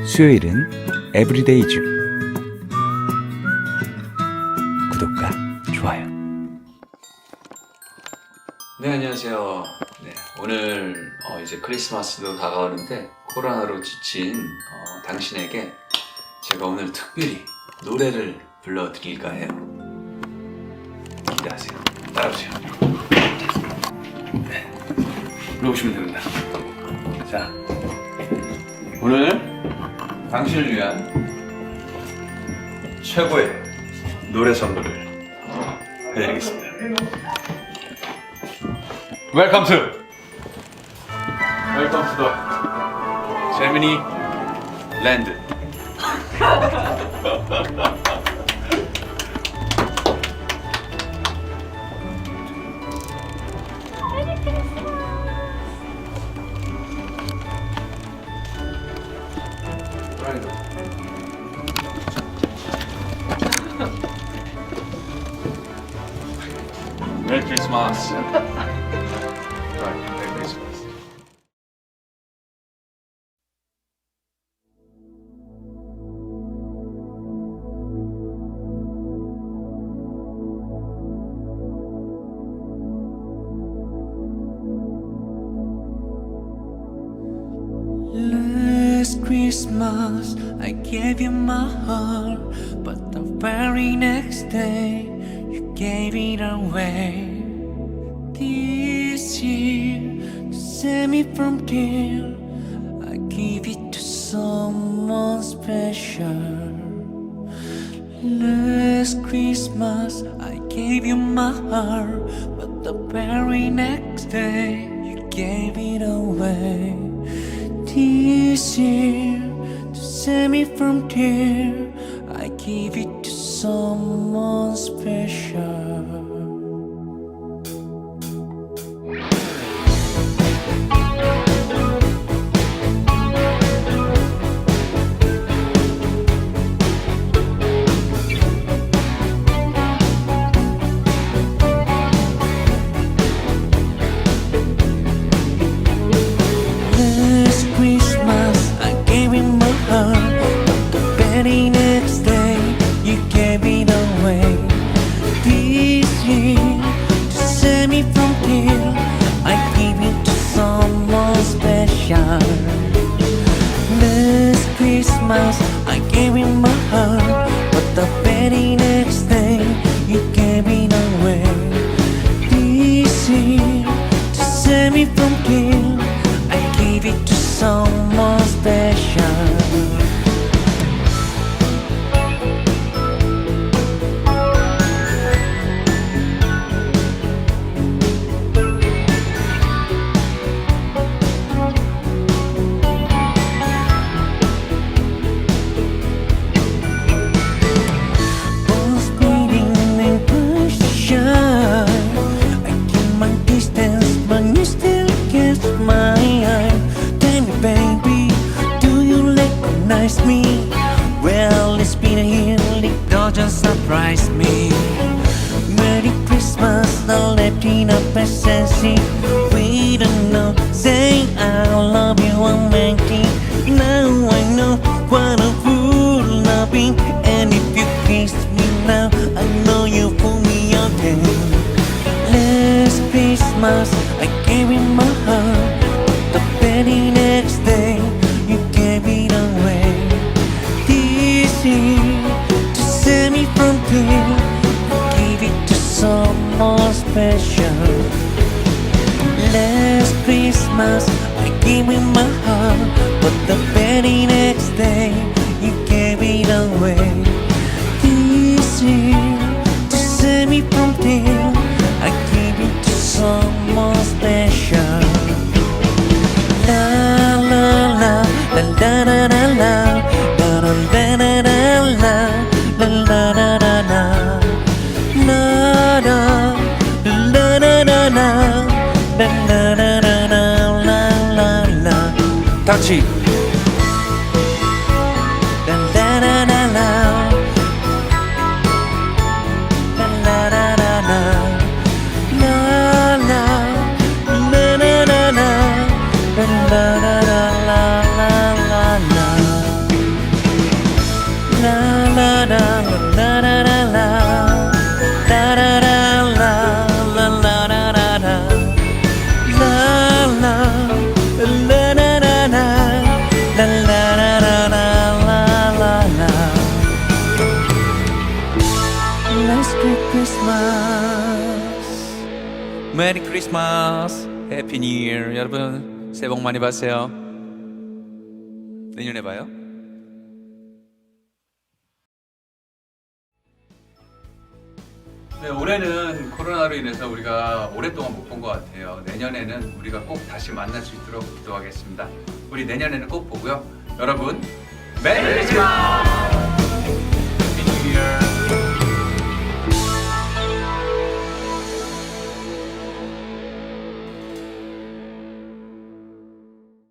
수요일은 에브리데이 중. 구독과 좋아요. 네, 안녕하세요. 네, 오늘 이제 크리스마스도 다가오는데 코로나로 지친 당신에게 제가 오늘 특별히 노래를 불러드릴까 해요. 기대하세요. 따라오세요. 네, 불러오시면 됩니다. 자, 오늘 당신을 위한 최고의 노래 선물을 해드리겠습니다. Welcome to the Gemini Land. Merry Christmas. Merry Christmas. Last Christmas I gave you my heart, but the very next day you gave it away. This year, to save me from guilt, I give it to someone special. Last Christmas I gave you my heart, but the very next day you gave it away. This year, to save me from tears, I give it to someone special. Last Christmas I gave you my heart, but the very next day you gave it away. This year, to save me from guilt, I give it to someone special. Me. Well, it's been a year, it doesn't surprise me. Merry Christmas, I left in a presence. We don't know, saying I love you, I'm empty. Now I know what a fool I've been. And if you kiss me now, I know you pull me out then. Last Christmas, I gave you my heart, but the very next day you gave it away. To save me from guilt, give it to someone special. Last Christmas I gave you my heart, but the very next day you gave it away. This year, to save me from guilt, I give it to someone special. La la la la la la la la. 같이 메리 크리스마스, 해피 뉴 이어. 여러분 새해 복 많이 받으세요. 내년에 봐요. 네, 올해는 코로나로 인해서 우리가 오랫동안 못 본 것 같아요. 내년에는 우리가 꼭 다시 만날 수 있도록 기도하겠습니다. 우리 내년에는 꼭 보고요. 여러분, 메리 크리스마스!